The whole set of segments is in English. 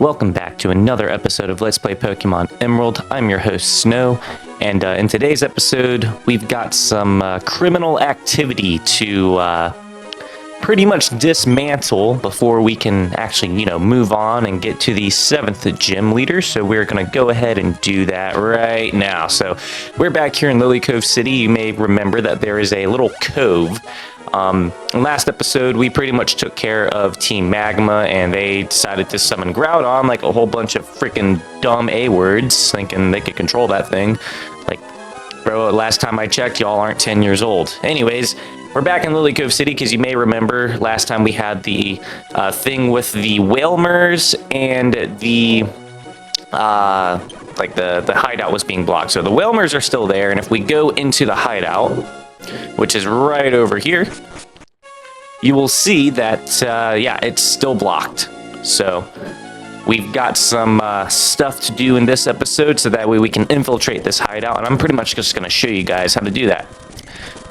welcome back to another episode of Let's Play Pokemon Emerald. I'm your host, Snow, and in today's episode, we've got some criminal activity to pretty much dismantle before we can actually, move on and get to the 7th gym leader. So we're going to go ahead and do that right now. So we're back here in Lily Cove City. You may remember that there is a little cove. Last episode, we pretty much took care of Team Magma, and they decided to summon Groudon like a whole bunch of freaking dumb A-words, thinking they could control that thing. Like, bro, last time I checked, y'all aren't 10 years old. Anyways, we're back in Lily Cove City, because you may remember last time we had the thing with the Whalmers, and the the hideout was being blocked. So the Whalmers are still there, and if we go into the hideout, which is right over here, you will see that, yeah, it's still blocked. So we've got some stuff to do in this episode, so that way we can infiltrate this hideout, and I'm pretty much just going to show you guys how to do that.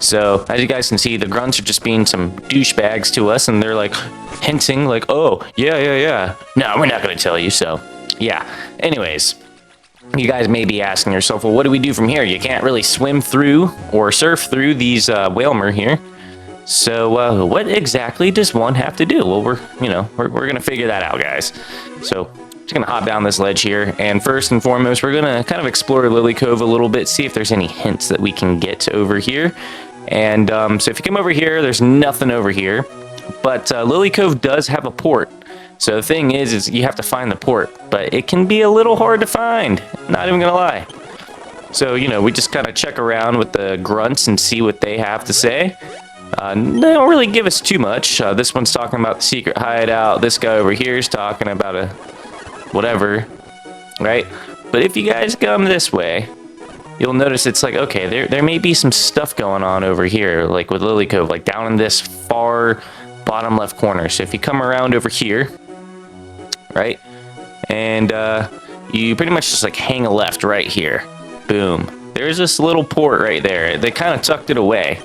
So, as you guys can see, the grunts are just being some douchebags to us, and they're like hinting like, oh, yeah. No, we're not going to tell you, so yeah. Anyways, you guys may be asking yourself, well, what do we do from here? You can't really swim through or surf through these Whalmer here. So what exactly does one have to do? Well, we're going to figure that out, guys. So just going to hop down this ledge here. And first and foremost, we're going to kind of explore Lily Cove a little bit, see if there's any hints that we can get over here. And so if you come over here, there's nothing over here. But Lily Cove does have a port. So the thing is you have to find the port, but it can be a little hard to find, not even gonna lie. So, we just kind of check around with the grunts and see what they have to say. They don't really give us too much. This one's talking about the secret hideout. This guy over here is talking about a whatever, right? But if you guys come this way, you'll notice it's like, okay, there may be some stuff going on over here, like with Lily Cove, like down in this far bottom left corner. So if you come around over here, right, and you pretty much just like hang a left right here, boom, there's this little port right there. They kind of tucked it away,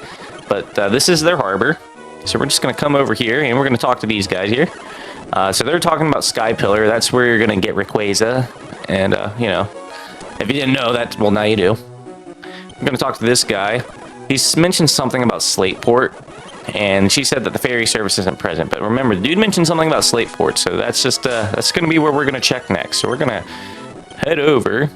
but this is their harbor. So we're just going to come over here, and we're going to talk to these guys here. So they're talking about Sky Pillar. That's where you're going to get Rayquaza, and if you didn't know that, well, now you do. I'm going to talk to this guy. He's mentioned something about Slateport, and she said that the ferry service isn't present. But remember, the dude mentioned something about Slateport, so that's just that's going to be where we're going to check next. So we're going to head over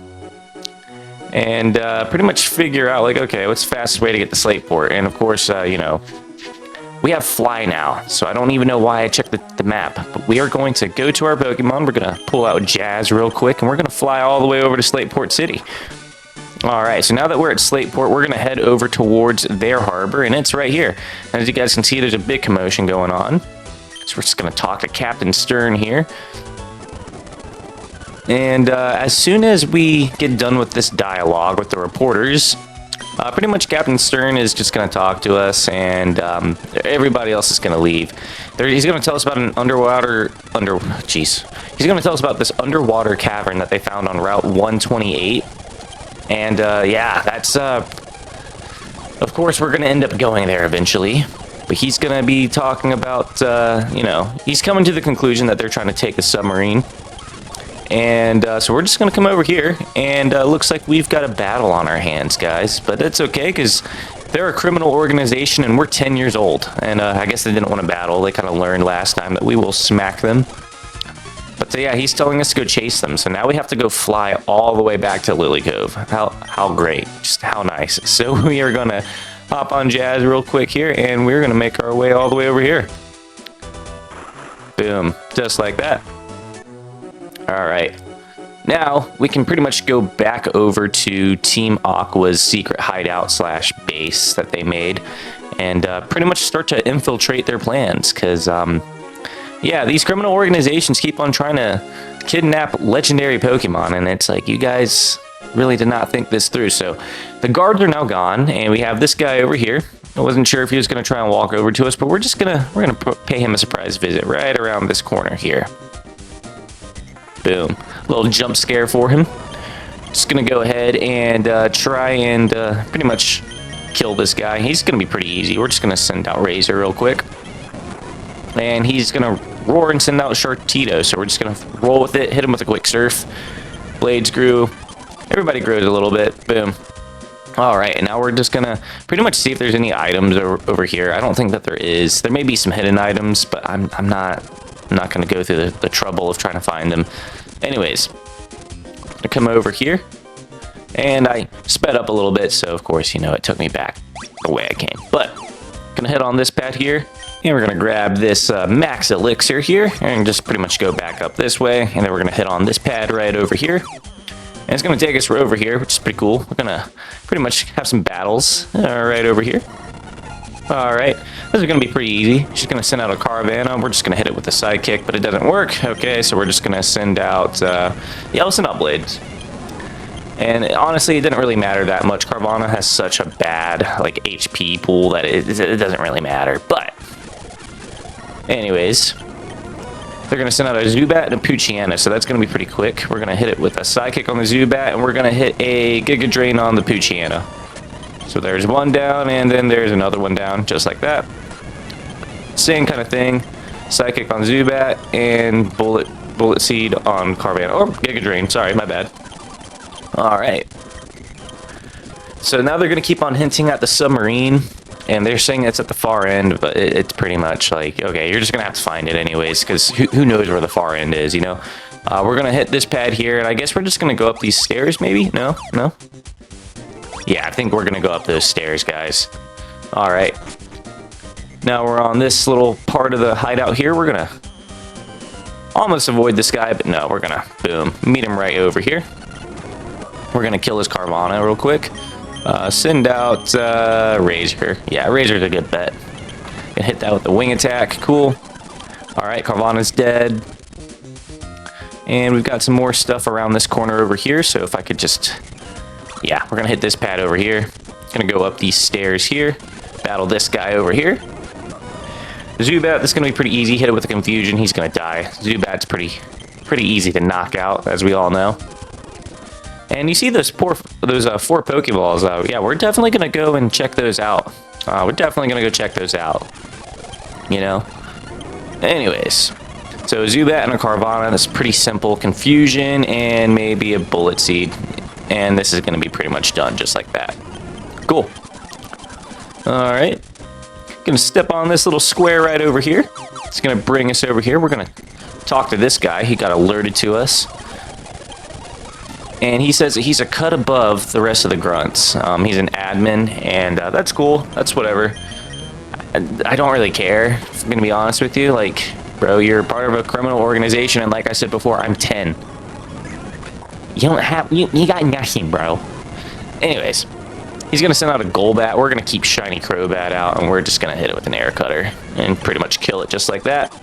and pretty much figure out, like, okay, what's the fastest way to get to Slateport? And of course, we have Fly now, so I don't even know why I checked the map. But we are going to go to our Pokemon. We're going to pull out Jazz real quick, and we're going to fly all the way over to Slateport City. Alright, so now that we're at Slateport, we're going to head over towards their harbor, and it's right here. As you guys can see, there's a big commotion going on. So we're just going to talk to Captain Stern here. And as soon as we get done with this dialogue with the reporters, pretty much Captain Stern is just going to talk to us, and everybody else is going to leave. He's going to tell us about an He's going to tell us about this underwater cavern that they found on Route 128. And yeah, that's of course we're going to end up going there eventually. But he's going to be talking about, he's coming to the conclusion that they're trying to take the submarine. And so we're just going to come over here, and looks like we've got a battle on our hands, guys. But that's okay, because they're a criminal organization, and we're 10 years old. And I guess they didn't want to battle. They kind of learned last time that we will smack them. But yeah, he's telling us to go chase them. So now we have to go fly all the way back to Lily Cove. How great. Just how nice. So we are going to hop on Jazz real quick here, and we're going to make our way all the way over here. Boom. Just like that. Alright, now we can pretty much go back over to Team Aqua's secret hideout / base that they made, and pretty much start to infiltrate their plans, because, yeah, these criminal organizations keep on trying to kidnap legendary Pokemon, and it's like, you guys really did not think this through. So the guards are now gone, and we have this guy over here. I wasn't sure if he was going to try and walk over to us, but we're gonna pay him a surprise visit right around this corner here. Boom. Little jump scare for him. Just gonna go ahead and try and pretty much kill this guy. He's gonna be pretty easy. We're just gonna send out Razor real quick. And he's gonna roar and send out Sharkito. So we're just going to roll with it, hit him with a quick surf. Blades grew. Everybody grows a little bit. Boom. All right, and now we're just going to pretty much see if there's any items over here. I don't think that there is. There may be some hidden items, but I'm not going to go through the trouble of trying to find them. Anyways, I'm going to come over here. And I sped up a little bit, so of course, you know, it took me back the way I came. But, gonna hit on this pad here, and we're gonna grab this max elixir here, and just pretty much go back up this way, and then we're gonna hit on this pad right over here. And it's gonna take us right over here, which is pretty cool. We're gonna pretty much have some battles right over here. Alright, this is gonna be pretty easy. She's gonna send out a Caravana. We're just gonna hit it with a sidekick, but it doesn't work. Okay, so we're just gonna send out, yeah, we'll send out blades. And honestly, it didn't really matter that much. Carvana has such a bad, like, HP pool that it doesn't really matter. But, anyways, they're going to send out a Zubat and a Poochyena, so that's going to be pretty quick. We're going to hit it with a Psychic on the Zubat, and we're going to hit a Giga Drain on the Poochyena. So there's one down, and then there's another one down, just like that. Same kind of thing. Psychic on Zubat, and Bullet Seed on Carvana. Oh, Giga Drain, sorry, my bad. Alright. So now they're going to keep on hinting at the submarine, and they're saying it's at the far end, but it's pretty much like, okay, you're just going to have to find it anyways, because who knows where the far end is, you know? We're going to hit this pad here, and I guess we're just going to go up these stairs, maybe? No? No? Yeah, I think we're going to go up those stairs, guys. Alright. Now we're on this little part of the hideout here. We're going to almost avoid this guy, but no, we're going to, boom, meet him right over here. We're going to kill his Carvana real quick. Send out Razor. Yeah, Razor's a good bet. Gonna hit that with the wing attack. Cool. Alright, Carvana's dead. And we've got some more stuff around this corner over here. So if I could just... Yeah, we're going to hit this pad over here. Going to go up these stairs here. Battle this guy over here. Zubat, this is going to be pretty easy. Hit it with a Confusion. He's going to die. Zubat's pretty easy to knock out, as we all know. And you see those four Pokeballs. Yeah, we're definitely going to go and check those out. We're definitely going to go check those out. You know? Anyways. So, Zubat and a Carvana. That's pretty simple. Confusion and maybe a Bullet Seed. And this is going to be pretty much done just like that. Cool. Alright. Going to step on this little square right over here. It's going to bring us over here. We're going to talk to this guy. He got alerted to us. And he says that he's a cut above the rest of the grunts. He's an admin, and that's cool. That's whatever. I don't really care, if I'm going to be honest with you. Like, bro, you're part of a criminal organization, and like I said before, I'm 10. You don't have... You got nothing, bro. Anyways, he's going to send out a Golbat. We're going to keep Shiny Crobat out, and we're just going to hit it with an Air Cutter and pretty much kill it just like that.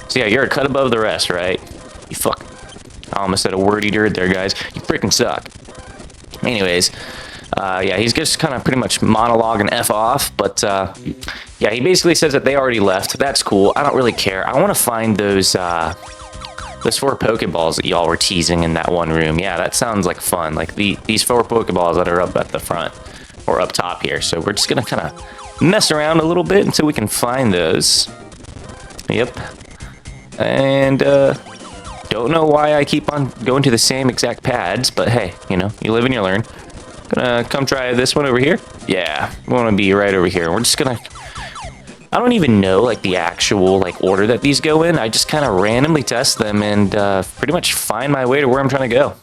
So yeah, you're a cut above the rest, right? You fuck... I almost said a wordy dirt there, guys. You freaking suck. Anyways, yeah, he's just kind of pretty much monologuing F off, but, yeah, he basically says that they already left. That's cool. I don't really care. I want to find those 4 Pokeballs that y'all were teasing in that one room. Yeah, that sounds like fun. Like, these 4 Pokeballs that are up at the front, or up top here. So we're just going to kind of mess around a little bit until we can find those. Yep. And, don't know why I keep on going to the same exact pads, but hey, you know, you live and you learn. Gonna come try this one over here. Yeah, we want to be right over here. We're just gonna... I don't even know, like, the actual, like, order that these go in. I just kind of randomly test them and pretty much find my way to where I'm trying to go.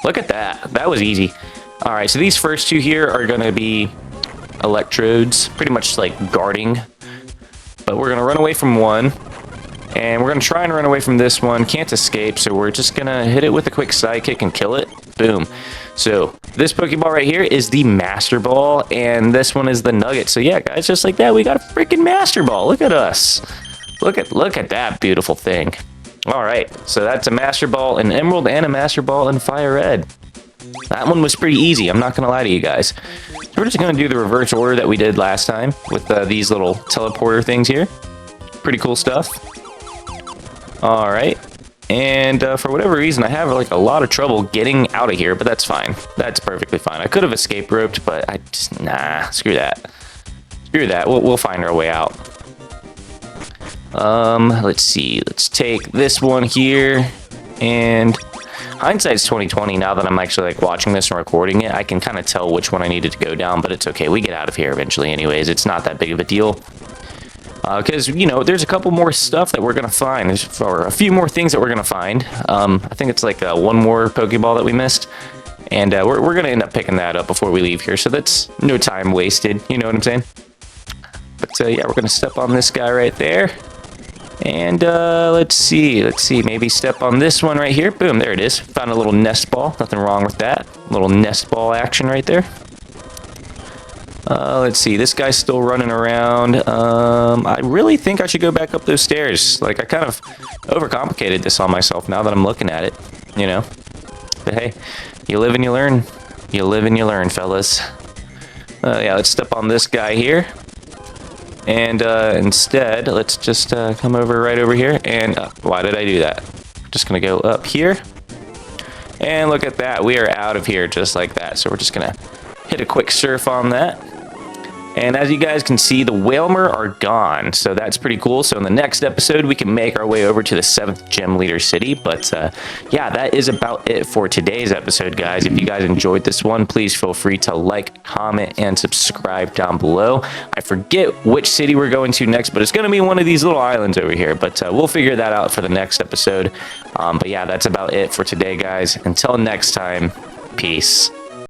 Look at that. That was easy. Alright, so these first 2 here are gonna be electrodes, pretty much, like, guarding. But we're gonna run away from one. And we're going to try and run away from this one. Can't escape, so we're just going to hit it with a quick sidekick and kill it. Boom. So, this Pokeball right here is the Master Ball, and this one is the Nugget. So yeah, guys, just like that, we got a freaking Master Ball. Look at us. Look at that beautiful thing. Alright, so that's a Master Ball in Emerald and a Master Ball in Fire Red. That one was pretty easy, I'm not going to lie to you guys. So we're just going to do the reverse order that we did last time with these little teleporter things here. Pretty cool stuff. Alright, and for whatever reason I have like a lot of trouble getting out of here, but that's fine. That's perfectly fine. I could have escape roped, but I just, nah, screw that. Screw that, we'll find our way out. Let's see. Let's take this one here, and hindsight's 2020. Now that I'm actually like watching this and recording it, I can kind of tell which one I needed to go down, but it's okay. We get out of here eventually anyways. It's not that big of a deal. Because, you know, there's a couple more stuff that we're going to find. Or a few more things that we're going to find. I think it's like one more Pokeball that we missed. And we're going to end up picking that up before we leave here. So that's no time wasted. You know what I'm saying? But yeah, we're going to step on this guy right there. And let's see. Maybe step on this one right here. Boom, there it is. Found a little nest ball. Nothing wrong with that. Little nest ball action right there. Let's see, this guy's still running around. I really think I should go back up those stairs. Like, I kind of overcomplicated this on myself now that I'm looking at it, you know? But hey, you live and you learn. You live and you learn, fellas. Yeah, let's step on this guy here. And instead, let's just come over right over here. And why did I do that? Just gonna go up here. And look at that, we are out of here just like that. So we're just gonna hit a quick surf on that. And as you guys can see, the Whalmer are gone, so that's pretty cool. So in the next episode, we can make our way over to the 7th Gym Leader City. But yeah, that is about it for today's episode, guys. If you guys enjoyed this one, please feel free to like, comment, and subscribe down below. I forget which city we're going to next, but it's going to be one of these little islands over here. But we'll figure that out for the next episode. But yeah, that's about it for today, guys. Until next time, peace.